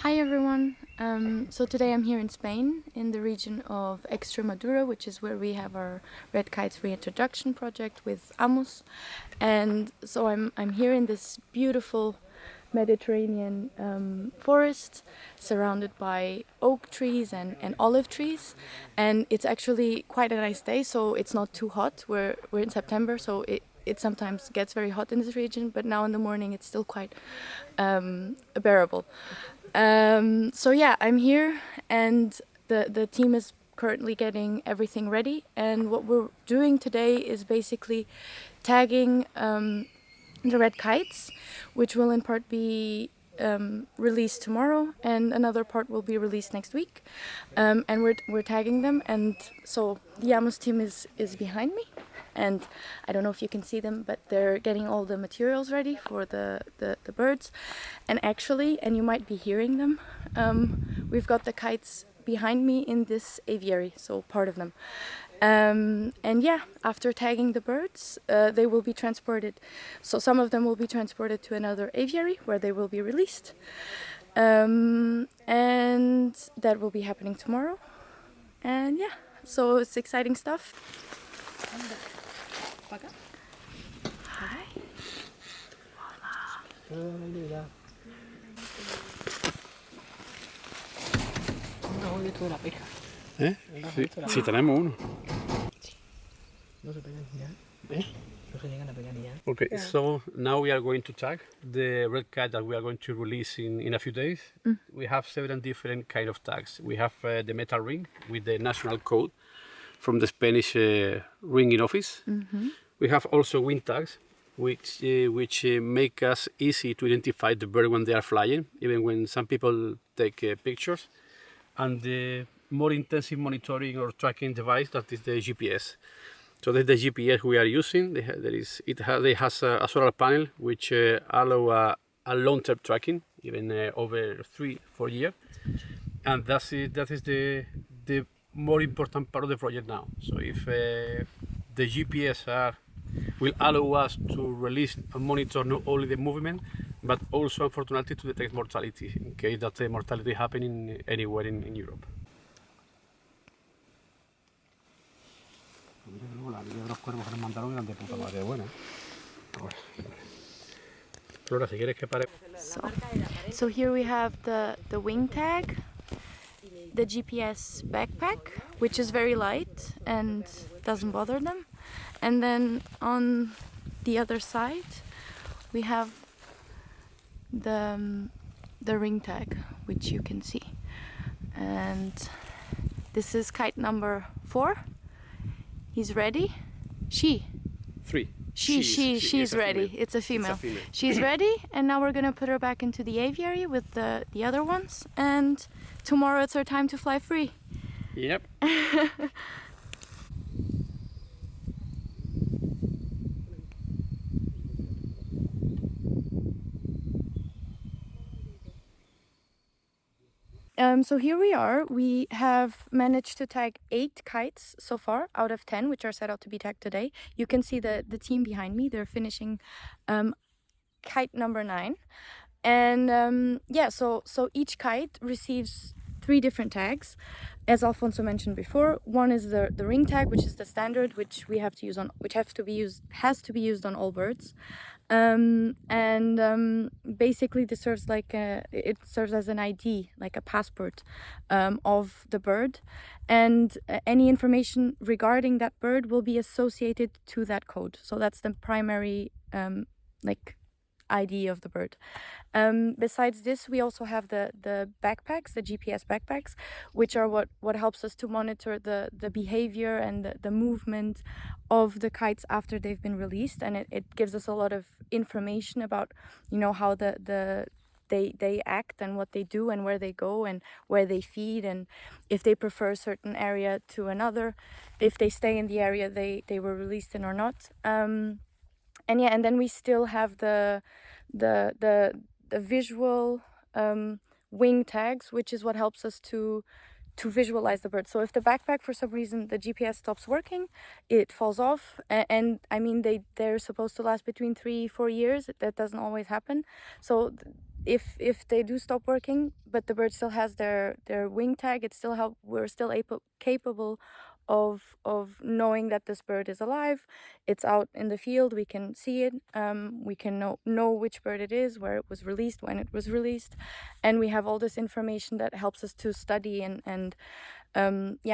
Hi everyone. So today I'm here in Spain in the region of Extremadura, which is where we have our red kites reintroduction project with Amos. And so I'm here in this beautiful Mediterranean forest surrounded by oak trees and olive trees, and it's actually quite a nice day, so it's not too hot. We're in September, so it sometimes gets very hot in this region, but now in the morning it's still quite bearable. So yeah, I'm here, and the team is currently getting everything ready. And what we're doing today is basically tagging the red kites, which will in part be released tomorrow, and another part will be released next week. And we're tagging them, and so the Amos team is behind me. And I don't know if you can see them, but they're getting all the materials ready for the birds. And actually, and you might be hearing them, we've got the kites behind me in this aviary, so part of them. And yeah, after tagging the birds, they will be transported. So some of them will be transported to another aviary where they will be released. And that will be happening tomorrow. And yeah, so it's exciting stuff. Hi. Hola. ¿Eh? Sí, tenemos uno. ¿Eh? Okay, so now we are going to tag the red cat that we are going to release in a few days. We have several different kind of tags. We have the metal ring with the national code from the Spanish ringing office. We have also wind tags, which make us easy to identify the bird when they are flying, even when some people take pictures. And the more intensive monitoring or tracking device, that is the GPS. So that's the GPS we are using. It has a solar panel which allow a long-term tracking, even over 3-4 years. And that is the more important part of the project now. So if the GPS will allow us to release and monitor not only the movement, but also, unfortunately, to detect mortality in case that the mortality happening anywhere in Europe. Flora, si quieres que pare. So here we have the wing tag, the GPS backpack, which is very light and doesn't bother them. And then on the other side, we have the ring tag, which you can see. And this is kite number 4. He's ready. She's ready. It's a female. She's ready, and now we're gonna put her back into the aviary with the other ones, and tomorrow it's her time to fly free. Yep. So here we are. We have managed to tag 8 kites so far out of 10, which are set out to be tagged today. You can see the team behind me. They're finishing kite number 9. And yeah, so each kite receives 3 different tags. As Alfonso mentioned before, one is the ring tag, which is the standard, which we have to use on, which has to be used on all birds. Basically this serves it serves as an ID, like a passport of the bird, and any information regarding that bird will be associated to that code. So that's the primary ID of the bird. Besides this, we also have the backpacks, the GPS backpacks, which are what helps us to monitor the behavior and the movement of the kites after they've been released, and it gives us a lot of information about, how they act and what they do and where they go and where they feed, and if they prefer a certain area to another, if they stay in the area they were released in or not. And then we still have the visual wing tags, which is what helps us to visualize the bird. So if the backpack, for some reason, the GPS stops working, it falls off, and I mean they're supposed to last between 3-4 years. That doesn't always happen. So if they do stop working, but the bird still has their wing tag, it's still we're still capable of knowing that this bird is alive. It's out in the field, we can see it, we can know which bird it is, where it was released, when it was released, and we have all this information that helps us to study and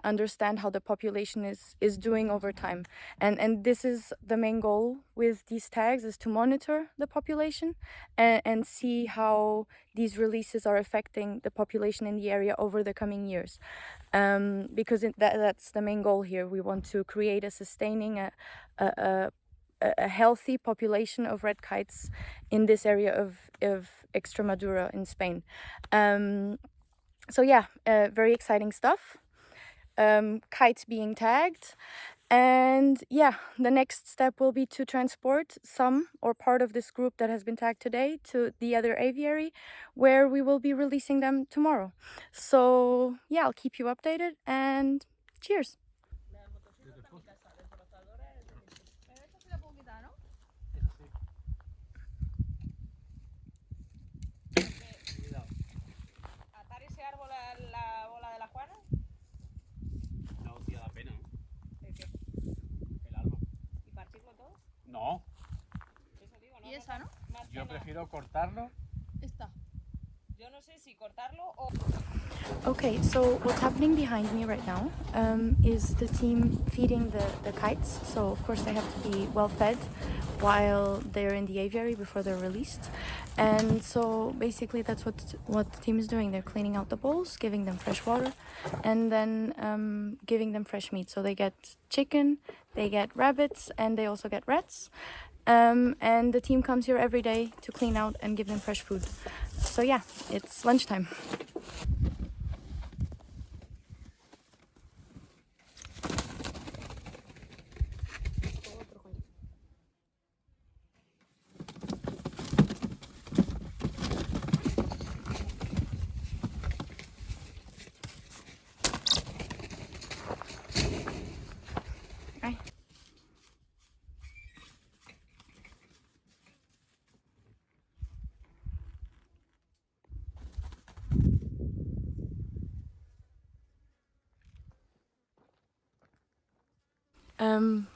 understand how the population is doing over time. And this is the main goal with these tags, is to monitor the population and see how these releases are affecting the population in the area over the coming years. Because that's the main goal here. We want to create a sustaining, a healthy population of red kites in this area of Extremadura in Spain. So yeah, very exciting stuff. Kites being tagged, and yeah, the next step will be to transport some or part of this group that has been tagged today to the other aviary, where we will be releasing them tomorrow. So yeah, I'll keep you updated, and cheers. No. ¿Y esa, no? Yo prefiero cortarlo. Esta. Yo no sé si cortarlo o... Okay, so what's happening behind me right now is the team feeding the kites. So of course they have to be well fed while they're in the aviary before they're released. And so basically that's what the team is doing. They're cleaning out the bowls, giving them fresh water, and then giving them fresh meat. So they get chicken, they get rabbits, and they also get rats. And the team comes here every day to clean out and give them fresh food. So yeah, it's lunchtime.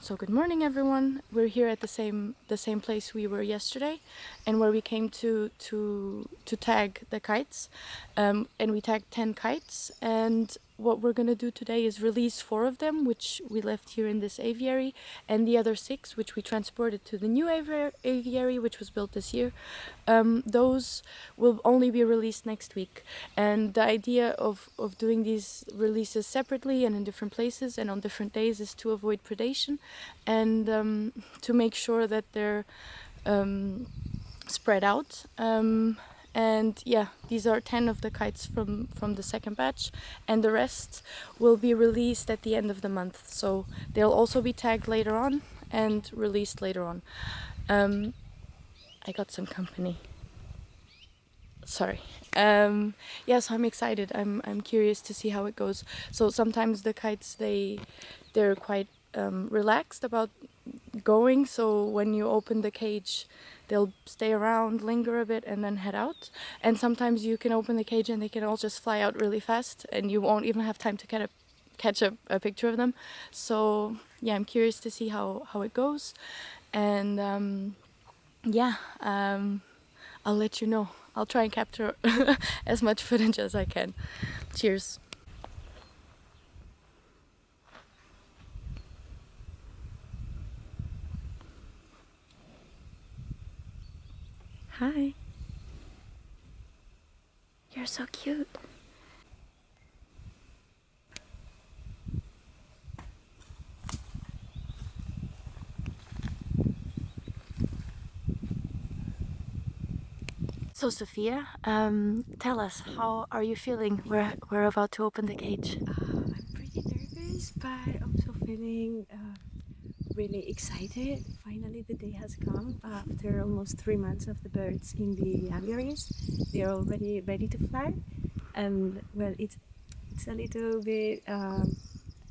So good morning, everyone. We're here at the same place we were yesterday, and where we came to tag the kites, and we tagged 10 kites. And what we're gonna do today is release 4 of them, which we left here in this aviary, and the other 6, which we transported to the new aviary, which was built this year. Those will only be released next week. And the idea of doing these releases separately and in different places and on different days is to avoid predation and to make sure that they're spread out. And yeah, these are 10 of the kites from the second batch, and the rest will be released at the end of the month. So they'll also be tagged later on and released later on. I got some company. Sorry. Yes, I'm excited. I'm curious to see how it goes. So sometimes the kites they're quite relaxed about going. So when you open the cage, they'll stay around, linger a bit, and then head out. And sometimes you can open the cage and they can all just fly out really fast, and you won't even have time to catch a picture of them. So yeah, I'm curious to see how it goes, and I'll let you know. I'll try and capture as much footage as I can. Cheers. Hi. You're so cute. So Sophia, tell us, how are you feeling? We're about to open the cage. I'm pretty nervous, but also feeling really excited. Finally, the day has come. After almost 3 months of the birds in the aviaries, they're already ready to fly. And well, it's a little bit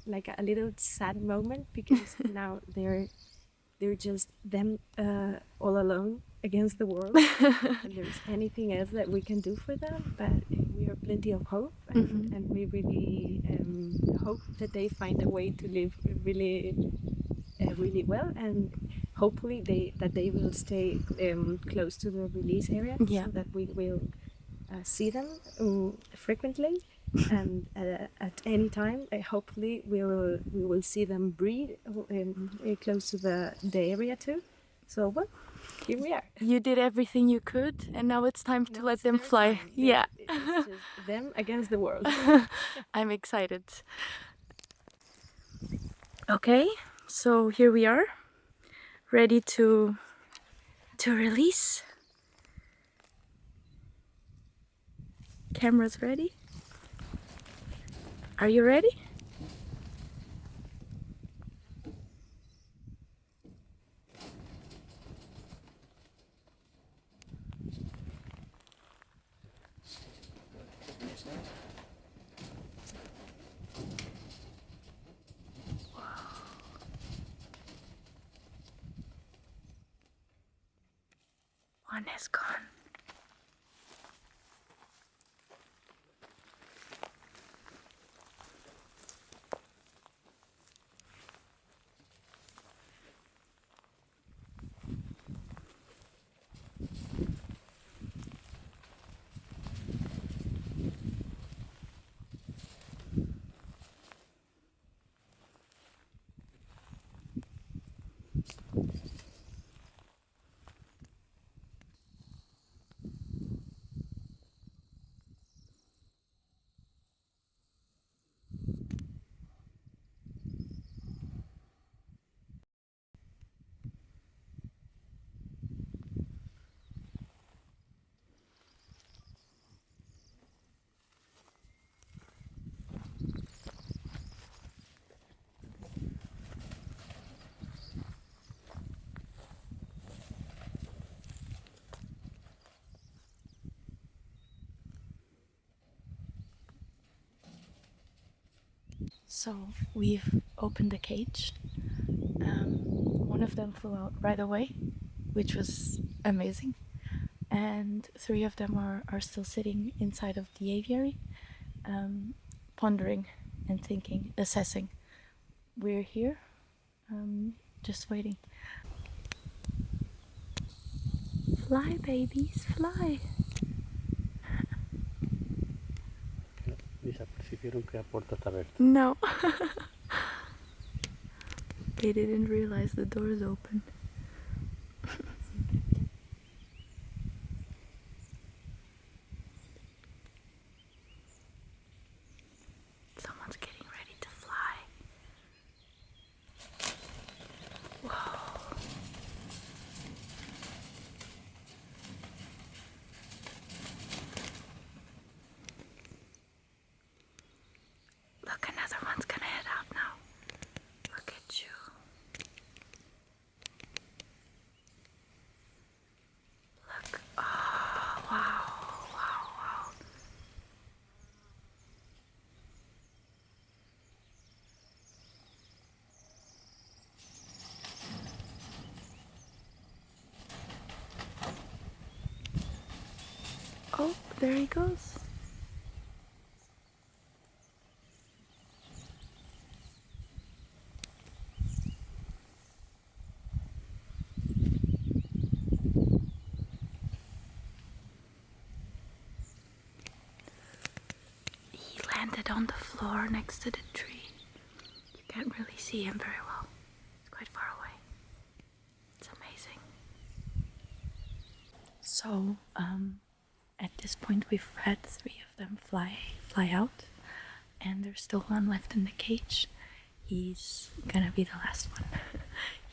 like a little sad moment, because now they're they're just them all alone against the world. And there's anything else that we can do for them, but we have plenty of hope, and we really hope that they find a way to live really really well, and hopefully they will stay close to the release area, so that we will see them frequently, and at any time hopefully we will see them breed close to the area too. So well, here we are. You did everything you could, and now it's time to let them fly. Time. Yeah. It's just them against the world. I'm excited. Okay, so here we are, ready to release. Camera's ready. Are you ready? One is gone. So we've opened the cage. One of them flew out right away, which was amazing. And 3 of them are still sitting inside of the aviary, pondering and thinking, assessing. We're here, just waiting. Fly, babies, fly. Ni se apercibieron que la puerta está abierta. No. They didn't realize the door is open. Someone's getting ready to fly. Whoa. Look, another one's gonna head out now. Look at you. Look. Oh, wow, wow, wow. Oh, there he goes. He landed on the floor next to the tree. You can't really see him very well. It's quite far away. It's amazing. So, at this point we've had 3 of them fly out, and there's still one left in the cage. He's gonna be the last one.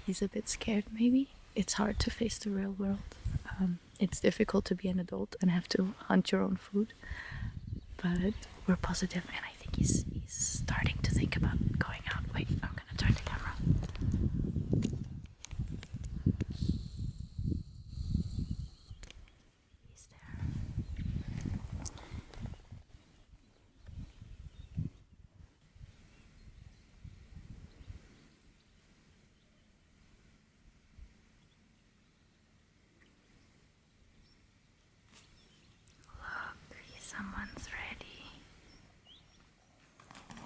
He's a bit scared, maybe. It's hard to face the real world. It's difficult to be an adult and have to hunt your own food, but we're positive, and I think he's starting to think about going out. Wait, I'm gonna turn the camera. He's there.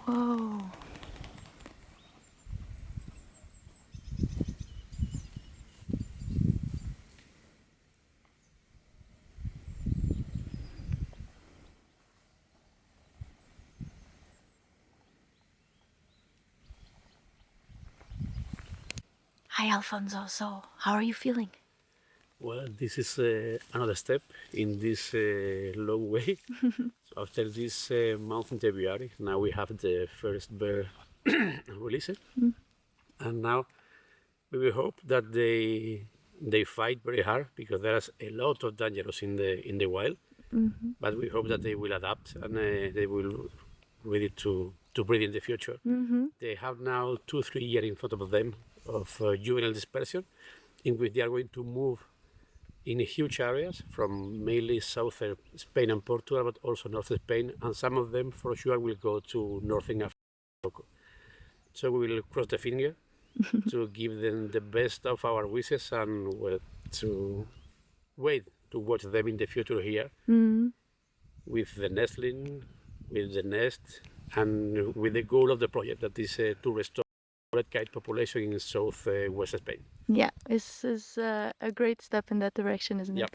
Whoa. Hi Alfonso, so how are you feeling? Well, this is another step in this long way. So after this month in February, now we have the first bear released, and now we will hope that they fight very hard because there's a lot of dangers in the wild. But we hope that they will adapt and they will ready to breed in the future. They have now 2-3 years in front of them of juvenile dispersion, in which they are going to move in huge areas from mainly southern Spain and Portugal, but also north Spain, and some of them for sure will go to northern Africa. So we will cross the finger to give them the best of our wishes and well, to wait to watch them in the future here with the nestling, with the nest, and with the goal of the project that is to restore red kite population in southwest Spain. Yeah, this is a great step in that direction, isn't Yep.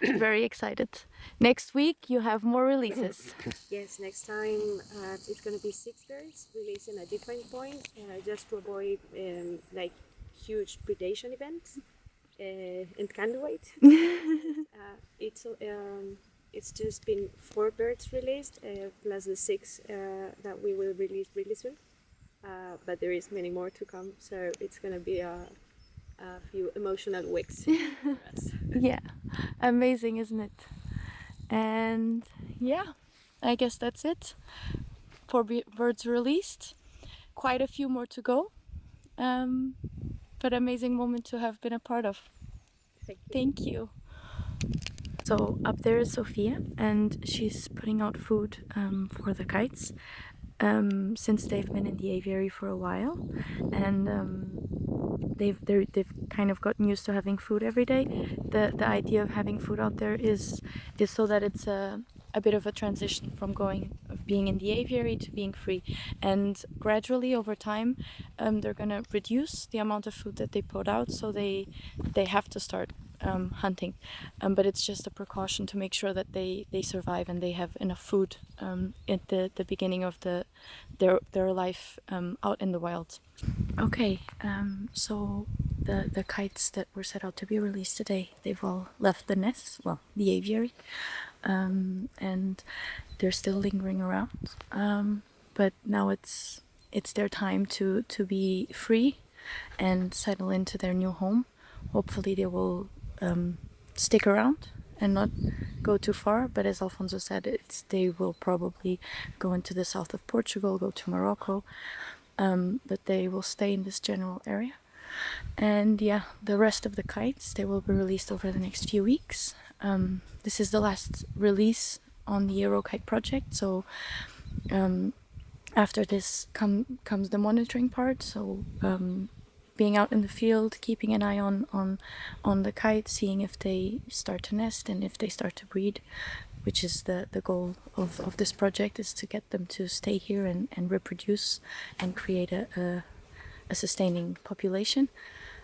it? Very excited. Next week you have more releases. Yes, next time it's going to be 6 birds released in a different point, just to avoid like huge predation events. And can't wait. It's just been 4 birds released, plus the 6 that we will release really soon. But there is many more to come, so it's going to be a few emotional weeks for us. Yeah, amazing, isn't it? And yeah, I guess that's it for birds released. Quite a few more to go, but amazing moment to have been a part of. Thank you. So up there is Sophia, and she's putting out food for the kites. Since they've been in the aviary for a while, and they've kind of gotten used to having food every day. The idea of having food out there is so that it's a bit of a transition from being in the aviary to being free, and gradually over time they're gonna reduce the amount of food that they put out, so they have to start hunting, but it's just a precaution to make sure that they survive and they have enough food at the beginning of their life out in the wild. Okay, so the kites that were set out to be released today, they've all left the nest, well, the aviary, and they're still lingering around, but now it's their time to be free and settle into their new home. Hopefully they will stick around and not go too far, but as Alfonso said, they will probably go into the south of Portugal, go to Morocco, but they will stay in this general area. And yeah, the rest of the kites, they will be released over the next few weeks. This is the last release on the Aero Kite project, so after this comes the monitoring part, so being out in the field, keeping an eye on the kites, seeing if they start to nest and if they start to breed, which is the goal of this project, is to get them to stay here and reproduce and create a sustaining population.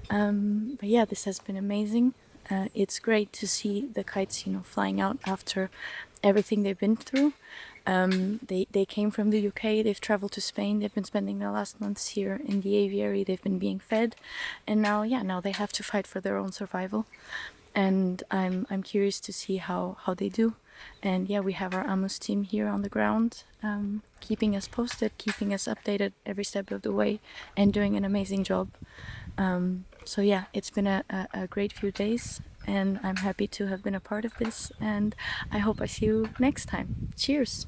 But yeah, this has been amazing. It's great to see the kites, flying out after everything they've been through. They came from the UK, they've traveled to Spain, they've been spending their last months here in the aviary, they've been being fed, and now they have to fight for their own survival. And I'm curious to see how they do. And yeah, we have our Amos team here on the ground, keeping us posted, keeping us updated every step of the way, and doing an amazing job. So yeah, it's been a great few days, and I'm happy to have been a part of this, and I hope I see you next time. Cheers!